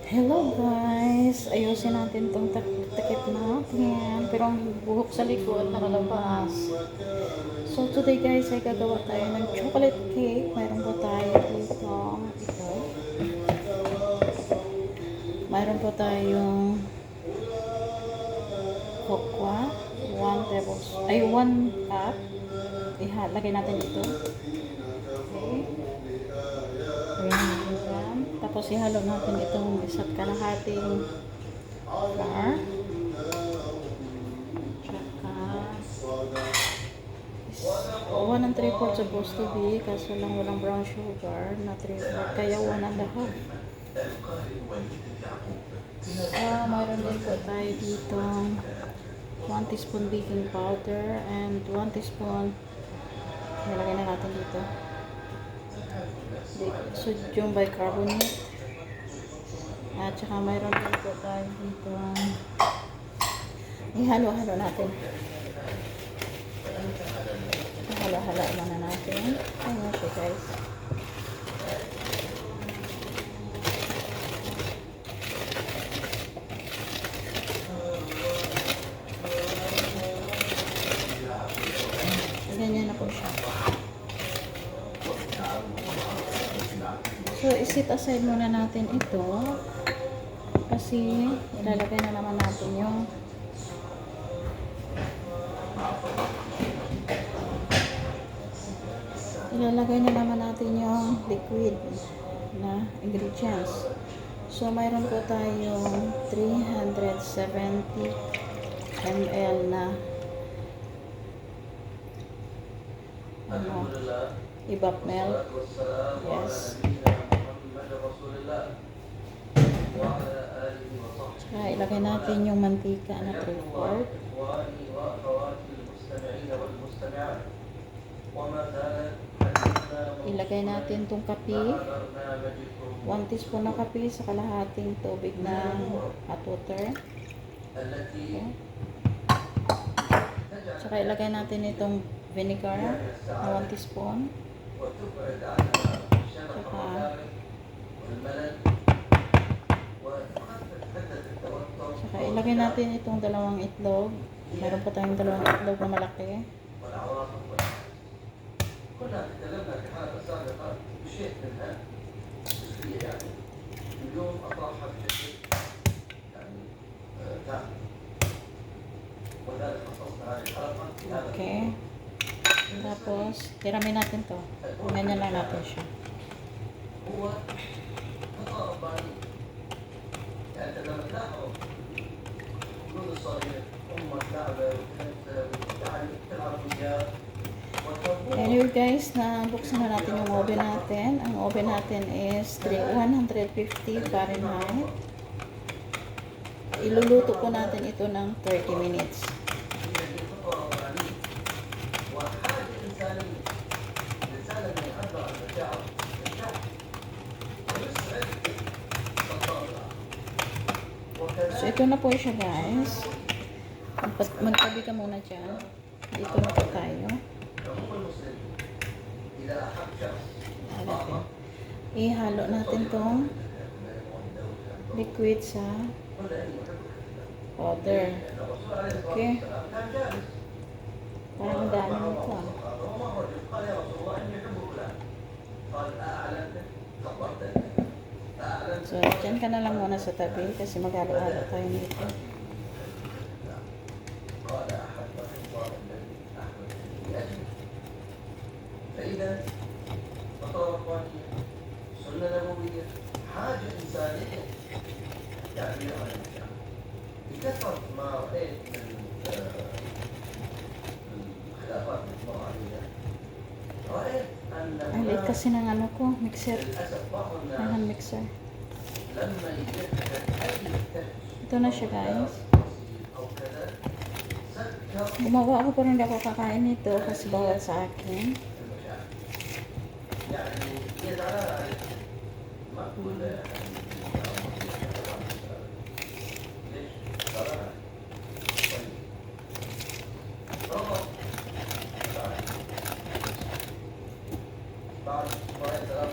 Hello guys! Ayusin natin tong takip natin. Pero ang buhok sa likod nakalabas. So today guys ay gagawa tayo ng chocolate cake. Mayroon po tayo dito. Ito. Mayroon po tayong cocoa. 1 cup. Lagay natin ito. Okay. Lagay natin yan. Tapos ihalo natin itong isa't kalahating flour. Tsaka 1 and 3/4 supposed to be, kaso lang walang brown sugar na 3/4, kaya 1 and a half. Mayroon din po tayo dito 1 teaspoon baking powder and 1 teaspoon nilagay na natin dito sodium bicarbonate, at saka mayroon din po tayo dito, ihalo-halo natin. Halo-halo muna natin. Ayan siya guys. Ganyan na po siya. So, isit aside muna natin ito kasi ilalagay na naman natin yung liquid na ingredients. So, mayroon po tayong 370 ml na evap milk. Yes. Saka ilagay natin yung mantika na 3/4. Ilagay natin itong kape, 1 teaspoon na kape sa kalahating tubig na hot water. Okay. Saka ilagay natin itong vinegar na 1 teaspoon. Saka ilagay natin itong 2 itlog. Meron pa tayong 2 itlog na malaki. Okay. Tapos, tiramin natin to. Ganyan lang natin siya. Anyway guys, buksan na natin yung oven natin. Ang oven natin is 150 Fahrenheit. Iluluto po natin ito ng 30 minutes. So, ito na po siya guys. Magtabi ka muna dyan. Dito na po tayo. Ihalo natin tong liquid sa powder. Okay. Parang dami nito. So, dyan ka na lang muna sa tabi kasi maghalo-halo tayo nito. Ay, late kasi ng ano ko, mixer. Hand mixer. Ito na siya guys. Gumawa ako pero hindi ako kakain nito kasi bawal sa akin.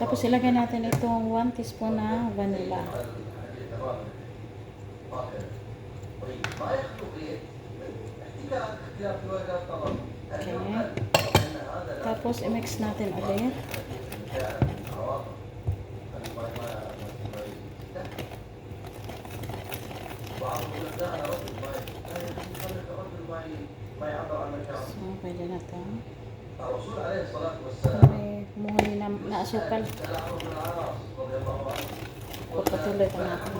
Tapos Tapos ilagay natin itong 1 teaspoon na vanilla. Okay. Tapos i-mix natin ulit. So, pwede na ito. May muhuli na asukal. Pagpatuloy pa natin.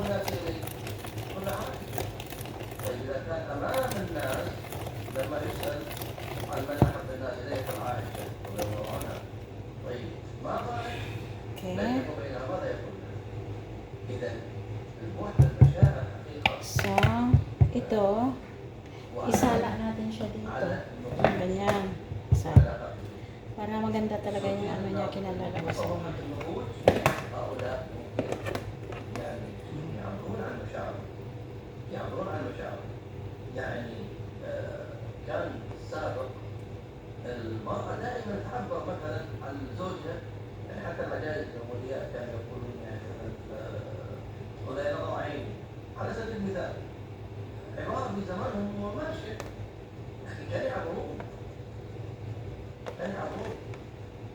لما يسأل عن من أحب الناس إليه فعائشة رضي الله عنها. طيب ما قال بينك وبينها ماذا يقول؟ إذا البعد المشاعر حقيقة. So, ito, isala natin siya dito. Ganyan. Isala. Para maganda talaga yung ano niya kinalalabas ko. يعبرون عن مشاعر يعني كان السابق المرأة دائما تعبر مثلا عن زوجها يعني حتى المجالس الأولياء كانوا يقولون يعني مثلا خذ نظر عيني على سبيل المثال عبارة في زمانهم هو ماشي لكن كان يعبرون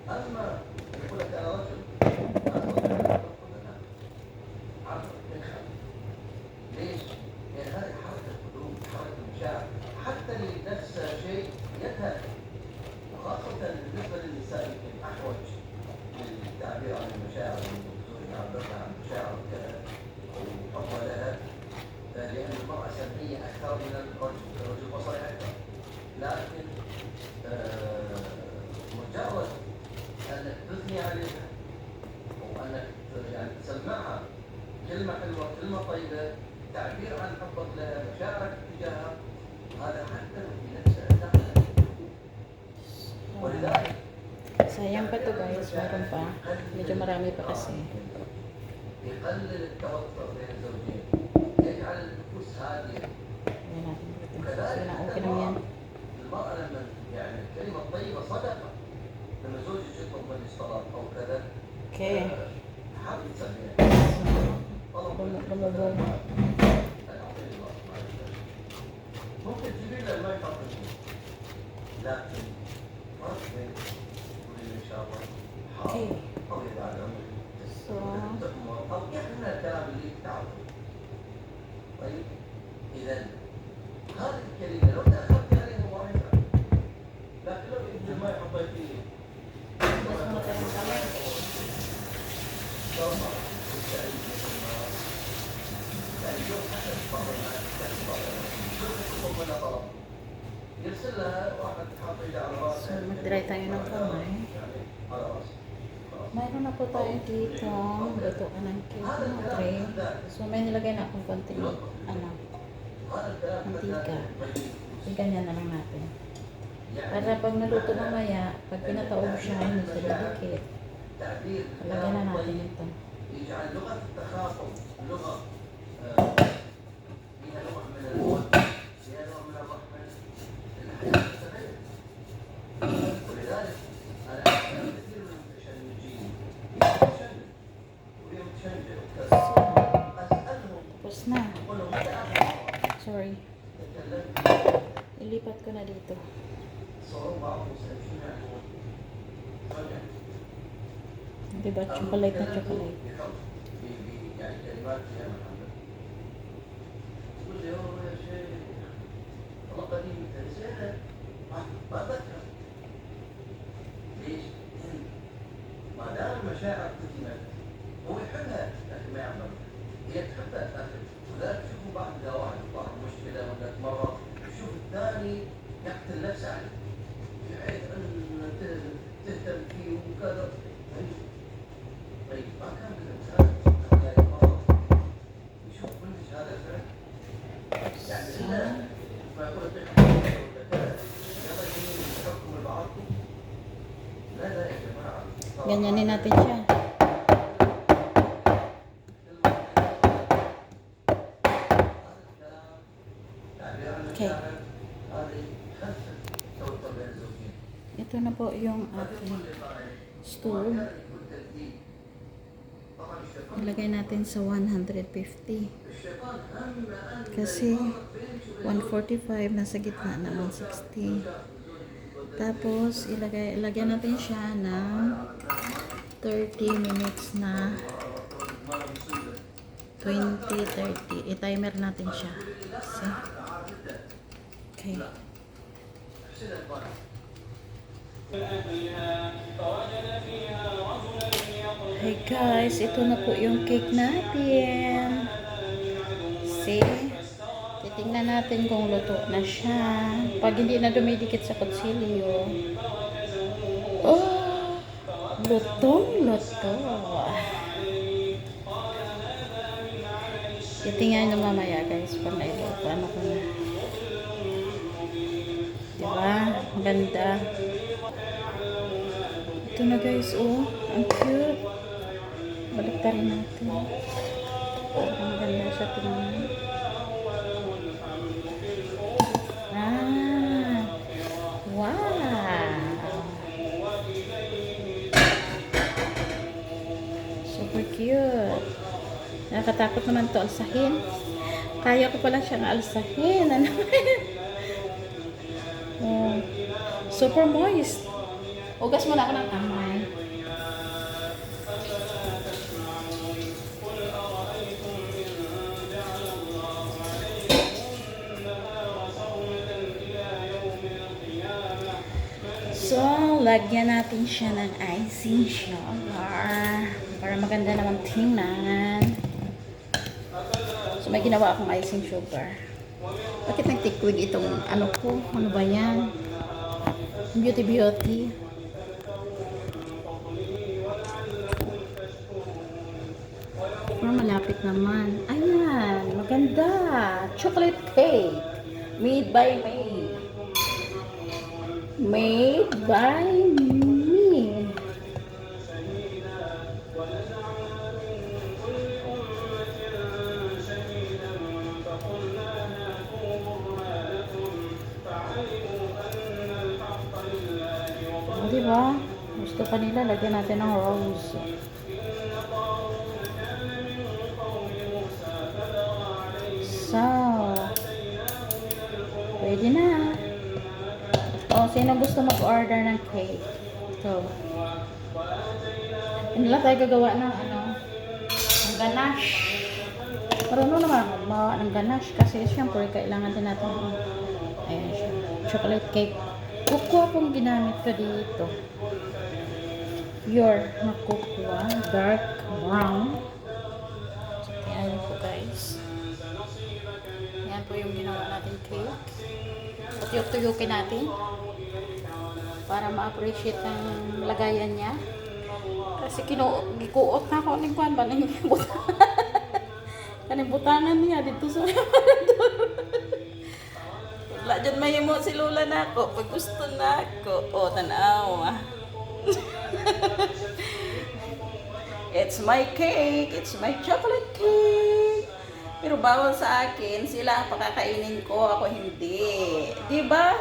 أما يقول لك أنا رجل ليش؟ لأن هذه حركة القلوب حركة المشاعر حتى اللي نفسه شيء يذهب وخاصة بالنسبة للنساء يمكن أحوج للتعبير عن المشاعر والدكتور يعبر عن المشاعر وكذا وحبها لها لأن المرأة سمعية أكثر من الرجل بصري أكثر لكن مجرد أنك تثني عليها وأنك يعني تسمعها كلمة حلوة كلمة طيبة تعبير عن حبك لها مشاعرك تجاهها هذا حتى في نفسه دخل ولذلك Sayang pa to guys, meron pa. Medyo marami pa kasi. يقلل التوتر بين الزوجين يجعل النفوس هادية Ayan natin dito. So, na okay lang yan. المرأة لما يعني الكلمة الطيبة صدقة لما زوجك يطلب منك طلب أو كذا Okay. حاول تسميها Lumubog. ممكن تجيب له ما يحط لكن ما تبين تقولي ان شاء الله Okay. او اذا على عمرك So, تأمر او يعني من الكلام اللي تعرفه. طيب اذا هذه الكلمه لو تاخرت عليها ما ينفع لكن لو انت ما حطيتيه يرسل لها واحد حاط ايده على راسه. so mag-dry tayo ng kamay. على راسه. Mayroon na po tayo dito. Lutuan ng cake na tray. So, may nilagay na akong konting mantika. Ganyan na lang natin. Para pag naluto mamaya, pag pinataob siya, hindi siya didikit. Palagyan na natin ito. يجعل لغة التخاطب لغة فيها نوع من الود فيها نوع من الرحمة الحياة تتغير ولذلك أنا أعلم كثير من المتشنجين يتشنج ويمتشنج وكذا أسألهم Tapos na. أقول لهم متى آخر مرة Sorry. تكلمت Ilipat ko na dito. صاروا بعضهم شو يعملون؟ Diba? Chocolate na chocolate. يعني كلمات فيها محبة. تقول لي والله يا شيخ والله قديم تنسينا ما أتذكر. ليش؟ ما دام المشاعر تجمد هو يحبها لكن ما يعمل. هي تحبها لكن وذلك شوفوا بعض الدواعي بعض مشكلة ولا مرة شوف الثاني يقتل نفسه عليه بحيث أن تهتم فيه وكذا. طيب ما كان بالإنسان هذا المرض يشوف منك هذا الفعل يعني إلا ما يقول لك يلا يجي يحكم بعضكم لا يا جماعة Ganyanin natin siya. Okay. Ito na po yung ating stove. Ilagay natin sa 150. Kasi 145 nasa gitna na 160. Tapos ilagay natin siya ng 30 minutes na 20-30. I-timer natin siya. See? Okay. Hey guys, ito na po yung cake natin. See? Titingnan natin kung luto na siya. Pag hindi na dumidikit sa kutsilyo. Oh! Lutong-luto. Titingnan nyo mamaya guys pag nailuto. Ano ko na. Diba? Ang ganda. Ito na guys, oh. Ang cute. Balik pa rin natin. Ang ganda siya tingnan. Ah! Wow! Super cute. Nakakatakot naman to alsahin. Kaya ko pala siyang alsahin. Ano? Oh. Super moist. Ugas muna ako ng kamay. So, lagyan natin siya ng icing sugar para maganda naman tingnan. So, may ginawa akong icing sugar. Bakit nagtikwig itong ano ko? Ano ba yan? Beauty. Pero malapit naman. Ayan, maganda. Chocolate cake. Made by me. Made by me. O, diba? Gusto pa nila, lagyan natin ng rose. So, pwede na. O, sino gusto mag-order ng cake? Ito. Hindi lang tayo gagawa ng ng ganache. Marunong naman ako gumawa ng ganache kasi syempre kailangan din natin ayan siya. Chocolate cake. Kukuha pong ginamit ko dito. Pure na kukuha. Dark brown. So, tingnan po guys. Yan po yung ginawa natin cake. Tuyok-tuyukin natin para ma-appreciate ang lagayan niya. Kasi gikuot na ako ng kwan ba ng kanibutanan niya dito sa wala dyan mahimo si Lola na ako pag gusto na ako. O, tanaw. It's my cake. It's my chocolate cake. Pero bawal sa akin, sila ang pakakainin ko, ako hindi. Diba?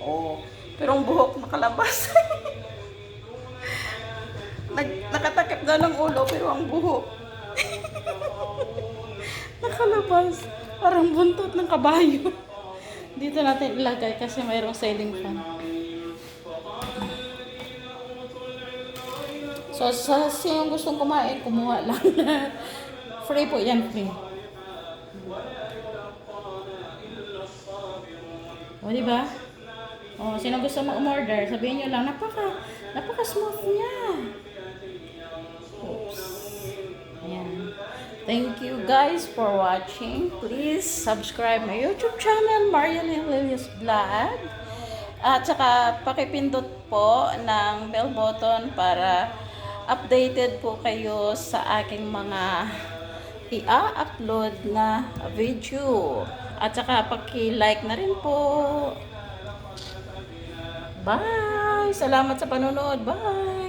Oh, pero ang buhok nakalabas. Nakatakip daw ng ulo, pero ang buhok nakalabas. Parang buntot ng kabayo. Dito natin ilagay kasi mayroong ceiling fan. So, sa siyang gustong kumain, kumuha lang. Free po yan, free. O, diba? O, sino gusto mag-order, sabihin nyo lang, napaka-smooth niya. Oops. Ayan. Thank you guys for watching. Please subscribe my YouTube channel, Marian Lilius Vlog. At saka pakipindot po ng bell button para updated po kayo sa aking mga i-upload na video. At saka paki-like na rin po. Bye! Salamat sa panonood. Bye!